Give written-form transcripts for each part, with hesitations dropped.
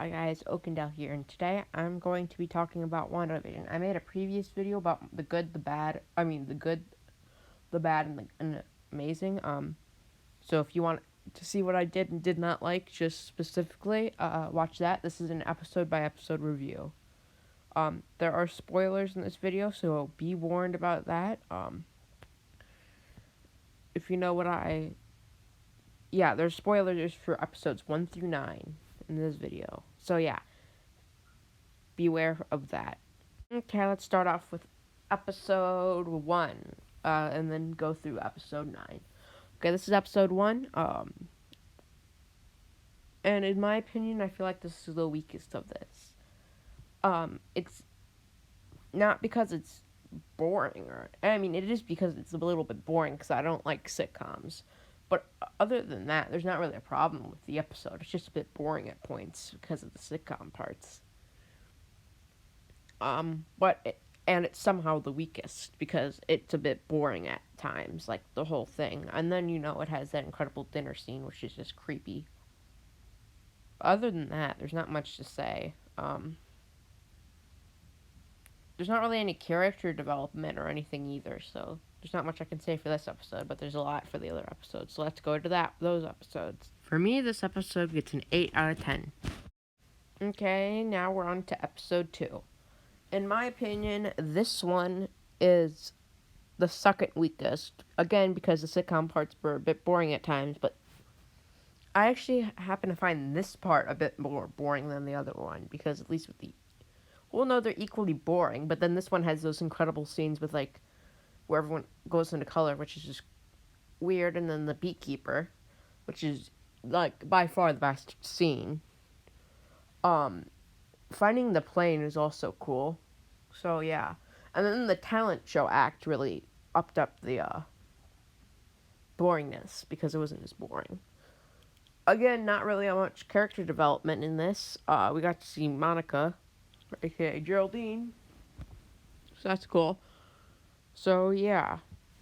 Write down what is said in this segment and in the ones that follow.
Hi guys, Okendale here, and today I'm going to be talking about WandaVision. I made a previous video about the good, the bad, the good, the bad, and amazing. So if you want to see what I did and did not like, just specifically, watch that. This is an episode by episode review. There are spoilers in this video, so be warned about that. If you know there's spoilers for episodes 1 through 9 in this video. So yeah, beware of that. Okay, let's start off with episode 1, and then go through episode 9. Okay, this is episode 1, and in my opinion, I feel like this is the weakest of this. It's not because it's boring, it is because it's a little bit boring, because I don't like sitcoms. But other than that, there's not really a problem with the episode. It's just a bit boring at points because of the sitcom parts. And it's somehow the weakest because it's a bit boring at times, like the whole thing. And then, it has that incredible dinner scene, which is just creepy. Other than that, there's not much to say. There's not really any character development or anything either, so there's not much I can say for this episode, but there's a lot for the other episodes. So let's go to those episodes. For me, this episode gets an 8 out of 10. Okay, now we're on to episode 2. In my opinion, this one is the second weakest. Again, because the sitcom parts were a bit boring at times, but I actually happen to find this part a bit more boring than the other one, because at least with they're equally boring, but then this one has those incredible scenes with, where everyone goes into color, which is just weird, and then the beekeeper, which is, by far the best scene. Finding the plane is also cool. So, yeah. And then the talent show act really upped up the boringness, because it wasn't as boring. Again, not really much character development in this. We got to see Monica, aka Geraldine. So that's cool. So, yeah.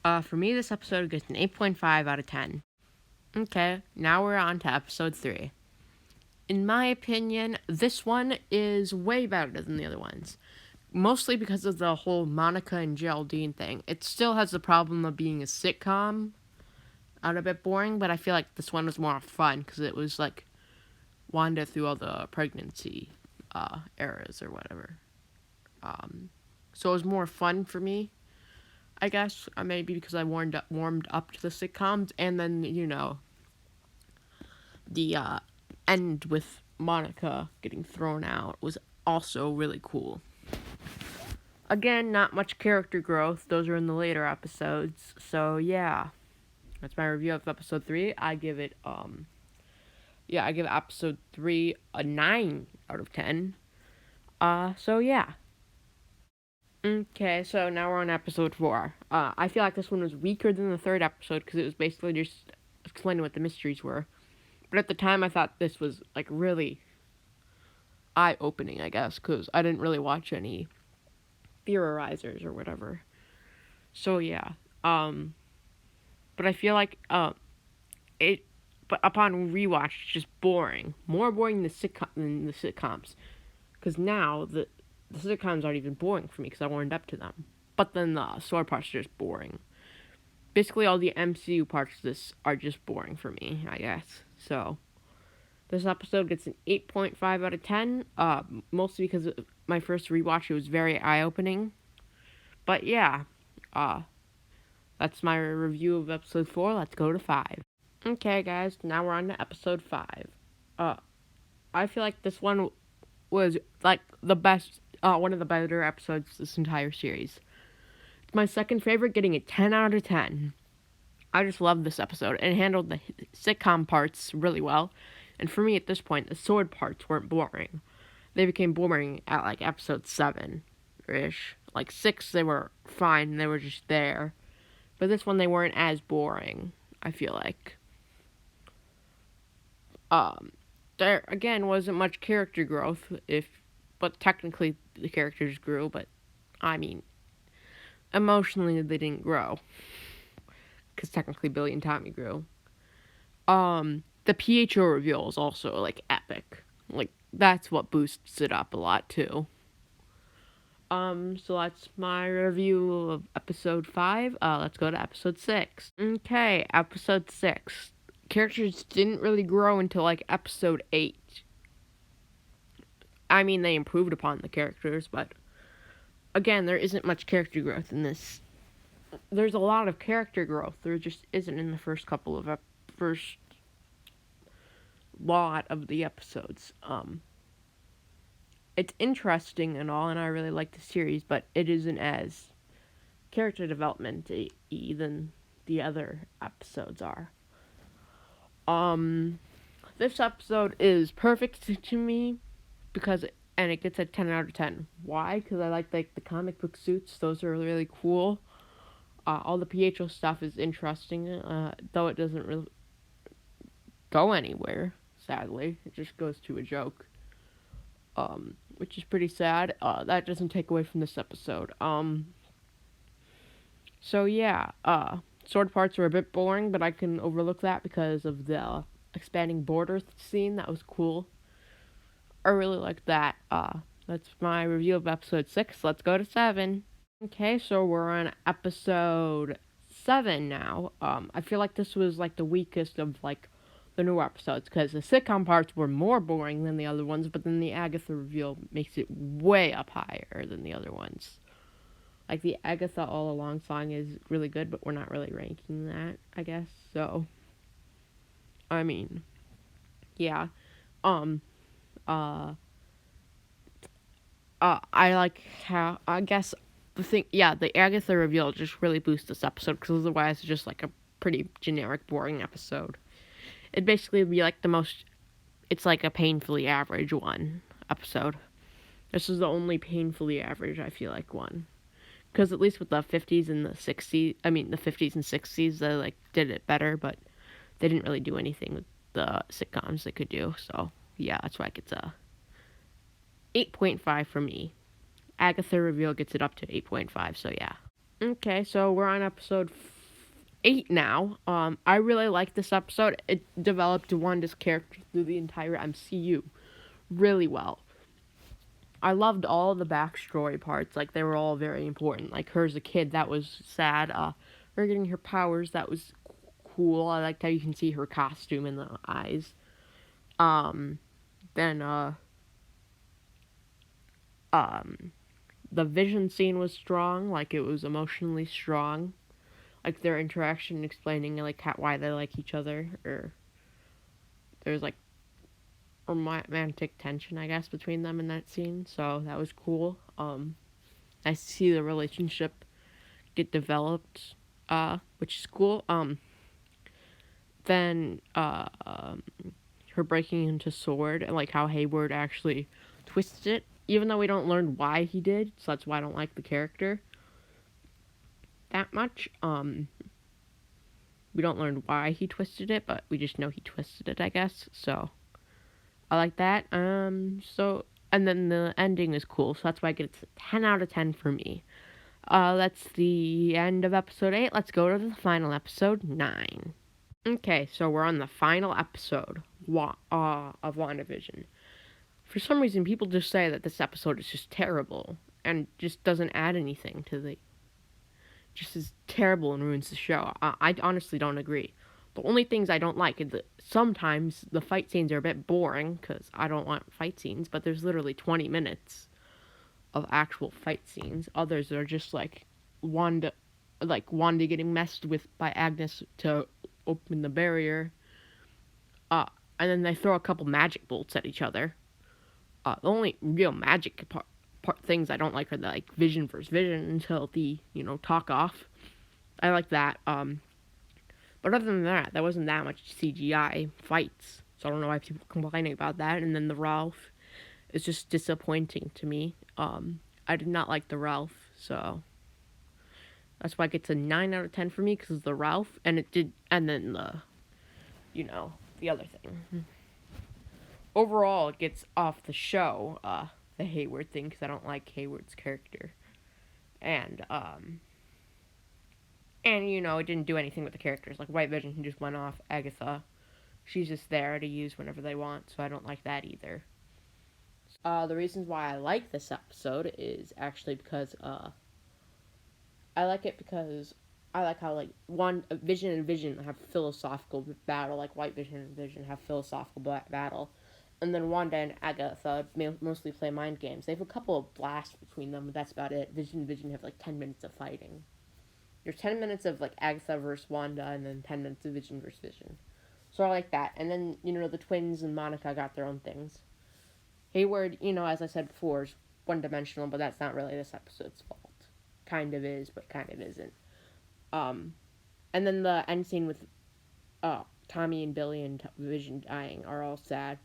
For me, this episode gets an 8.5 out of 10. Okay, now we're on to episode 3. In my opinion, this one is way better than the other ones. Mostly because of the whole Monica and Geraldine thing. It still has the problem of being a sitcom and a bit boring, but I feel like this one was more fun because it was like Wanda through all the pregnancy eras or whatever. So it was more fun for me, I guess. Maybe because I warmed up to the sitcoms, and then, the end with Monica getting thrown out was also really cool. Again, not much character growth. Those are in the later episodes. So, yeah. That's my review of episode 3. I give episode 3 a 9 out of 10. So, yeah. Okay, so now we're on episode 4. I feel like this one was weaker than the third episode because it was basically just explaining what the mysteries were. But at the time, I thought this was, really eye-opening, I guess, because I didn't really watch any theorizers or whatever. So, yeah. But I feel like, but upon rewatch, it's just boring. More boring than the sitcoms. Because now, the sitcoms aren't even boring for me, because I warmed up to them. But then the story parts are just boring. Basically, all the MCU parts of this are just boring for me, I guess. So, this episode gets an 8.5 out of 10, mostly because of my first rewatch, it was very eye-opening. But yeah, that's my review of episode 4. Let's go to 5. Okay, guys, now we're on to episode 5. I feel like this one was, the best, one of the better episodes this entire series. It's my second favorite, getting a 10 out of 10. I just loved this episode. It handled the sitcom parts really well. And for me, at this point, the sword parts weren't boring. They became boring at, episode 7-ish. 6, they were fine. They were just there. But this one, they weren't as boring, I feel like. There, again, wasn't much character growth, but technically the characters grew, but, emotionally they didn't grow. Because technically Billy and Tommy grew. The PHO reveal is also, epic. that's what boosts it up a lot too. So that's my review of episode 5. Let's go to episode 6. Okay, episode 6. Characters didn't really grow until like episode 8. I mean, they improved upon the characters, but again, there isn't much character growth in this. There's a lot of character growth. There just isn't in the first couple of first lot of the episodes. It's interesting and all, and I really like the series, but it isn't as character development than the other episodes are. This episode is perfect to me because it gets a 10 out of 10. Why? Because I like the comic book suits. Those are really cool. All the PHO stuff is interesting, though it doesn't really go anywhere, sadly. It just goes to a joke. Which is pretty sad. That doesn't take away from this episode. So yeah, sword parts were a bit boring, but I can overlook that because of the expanding border scene. That was cool. I really liked that. That's my review of episode 6. Let's go to 7. Okay, so we're on episode 7 now. I feel like this was like the weakest of like the new episodes because the sitcom parts were more boring than the other ones, but then the Agatha reveal makes it way up higher than the other ones. Like the Agatha All Along song is really good, but we're not really ranking that, I guess. So, I mean, yeah. I like how, I guess, the Agatha reveal just really boosts this episode, because otherwise it's just like a pretty generic, boring episode. It'd basically be like it's like a painfully average one episode. This is the only painfully average, I feel like, one. Because at least with the 50s and the 60s, the 50s and 60s, they like did it better, but they didn't really do anything with the sitcoms they could do. So, yeah, that's why it gets a 8.5 for me. Agatha reveal gets it up to 8.5, so yeah. Okay, so we're on episode 8 now. I really like this episode. It developed Wanda's character through the entire MCU really well. I loved all the backstory parts. Like, they were all very important. Like, her as a kid, that was sad. Her getting her powers, that was cool. I liked how you can see her costume in the eyes. Then, the Vision scene was strong. Like, it was emotionally strong. Like, their interaction explaining, like, why they like each other. Or there's, like, romantic tension, I guess, between them in that scene. So, that was cool. I see the relationship get developed, which is cool. Then, her breaking into Sword, and, like, how Hayward actually twisted it. Even though we don't learn why he did, so that's why I don't like the character that much. We don't learn why he twisted it, but we just know he twisted it, I guess. So I like that. And then the ending is cool, so that's why I get a 10 out of 10 for me. That's the end of episode 8. Let's go to the final episode, 9. Okay, so we're on the final episode of WandaVision. For some reason, people just say that this episode is just terrible and just doesn't add anything to just is terrible and ruins the show. I honestly don't agree. The only things I don't like is that sometimes the fight scenes are a bit boring, because I don't want fight scenes, but there's literally 20 minutes of actual fight scenes. Others are just like Wanda getting messed with by Agnes to open the barrier. And then they throw a couple magic bolts at each other. The only real magic things I don't like are the like Vision versus Vision until the talk off. I like that. But other than that, there wasn't that much CGI fights, so I don't know why people are complaining about that. And then the Ralph is just disappointing to me. I did not like the Ralph, so that's why it gets a 9 out of 10 for me, because of the Ralph, and then the other thing. Overall, it gets off the show, the Hayward thing, because I don't like Hayward's character. And it didn't do anything with the characters. Like, White Vision just went off. Agatha, she's just there to use whenever they want, so I don't like that either. The reasons why I like this episode is actually because I like it because I like how like one Vision and Vision have philosophical battle, like White Vision and Vision have philosophical battle, and then Wanda and Agatha mostly play mind games. They have a couple of blasts between them, but that's about it. Vision and Vision have like 10 minutes of fighting. There's 10 minutes of like Agatha versus Wanda, and then 10 minutes of Vision versus Vision. So I like that. And then the twins and Monica got their own things. Hayward, as I said before, is one-dimensional, but that's not really this episode's fault. Kind of is, but kind of isn't. And then the end scene with Tommy and Billy and Vision dying are all sad.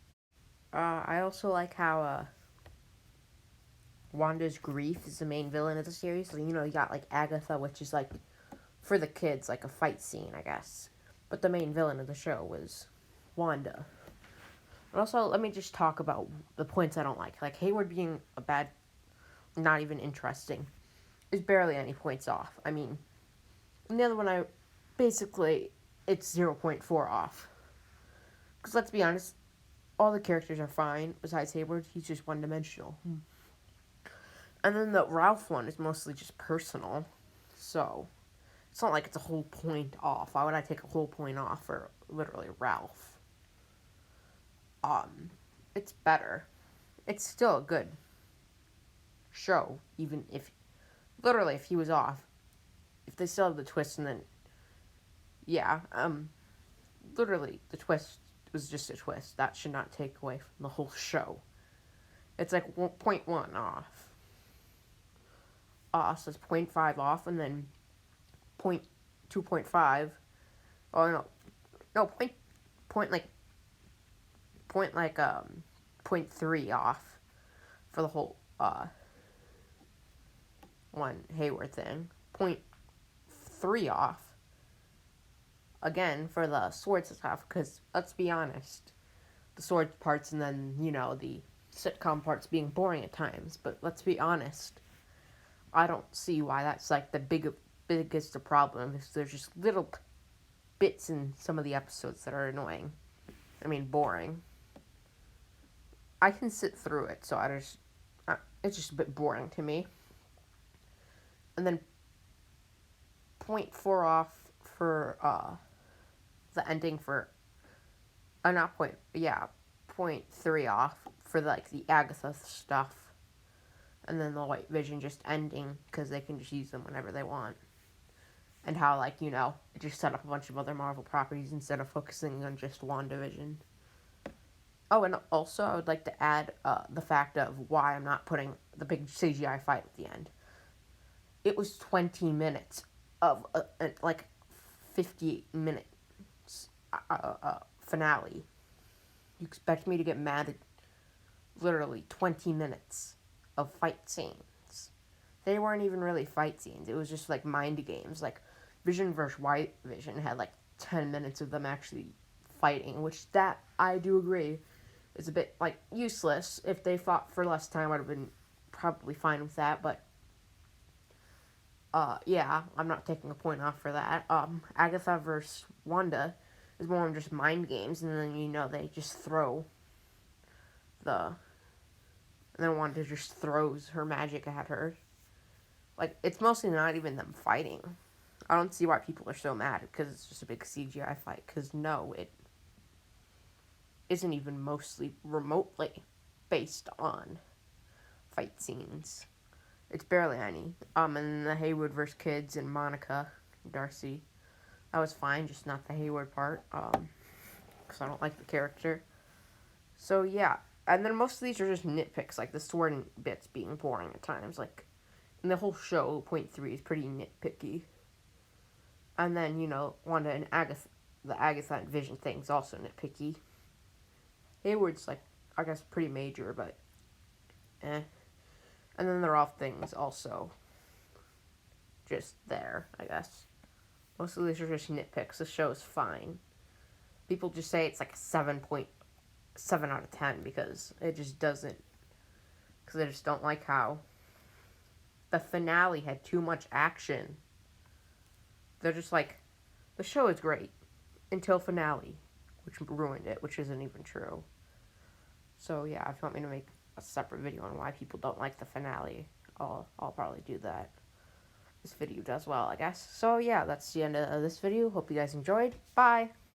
I also like how Wanda's grief is the main villain of the series. So, you got like Agatha, which is like for the kids, like a fight scene, I guess. But the main villain of the show was Wanda. And also, let me just talk about the points I don't like. Like Hayward being a bad, not even interesting, is barely any points off. I mean, and the other one, it's 0.4 off. Because let's be honest, all the characters are fine, besides Hayward. He's just one-dimensional. And then the Ralph one is mostly just personal. So, it's not like it's a whole point off. Why would I take a whole point off for literally Ralph? It's better. It's still a good show, even if, literally, if he was off. If they still have the twist and then, yeah, literally, the twist was just a twist. That should not take away from the whole show. It's like 0.1 off. So it's 0.5 off, and then 2.5. Oh, no, point 0.3 off for the whole, one Hayward thing. 0.3 off, again, for the swords stuff, because, let's be honest, the sword parts and then, the sitcom parts being boring at times, but let's be honest, I don't see why that's, like, the biggest problem, is there's just little bits in some of the episodes that are annoying. I mean, boring. I can sit through it, so it's just a bit boring to me. And then 0.4 off for, the ending for, not 0.3 off for, like, the Agatha stuff. And then the White Vision just ending, because they can just use them whenever they want. And how, like, it just set up a bunch of other Marvel properties instead of focusing on just Wandavision. Oh, and also, I would like to add the fact of why I'm not putting the big CGI fight at the end. It was 20 minutes of, 58 minutes finale. You expect me to get mad at literally 20 minutes of fight scenes? They weren't even really fight scenes. It was just, like, mind games. Like, Vision versus White Vision had, like, 10 minutes of them actually fighting, which that, I do agree, is a bit, like, useless. If they fought for less time, I'd have been probably fine with that, but, yeah, I'm not taking a point off for that. Agatha versus Wanda is more than just mind games, and then, they just throw and then Wanda just throws her magic at her. Like, it's mostly not even them fighting. I don't see why people are so mad, because it's just a big CGI fight, because no, it isn't even mostly remotely based on fight scenes. It's barely any. And the Hayward versus kids and Monica and Darcy, that was fine, just not the Hayward part, because I don't like the character. So, yeah. And then most of these are just nitpicks, like the sword bits being boring at times. Like, in the whole show, 0.3 is pretty nitpicky. And then, Wanda and Agatha, the Agatha and Vision thing's also nitpicky. Hayward's, like, I guess pretty major, but eh. And then the Ralph thing's also just there, I guess. Most of these are just nitpicks. The show is fine. People just say it's like a 7.7 out of 10 because it just doesn't. Because they just don't like how the finale had too much action. They're just like, the show is great until finale, which ruined it, which isn't even true. So yeah, if you want me to make a separate video on why people don't like the finale. I'll probably do that. This video does well, I guess. So yeah, that's the end of this video. Hope you guys enjoyed. Bye!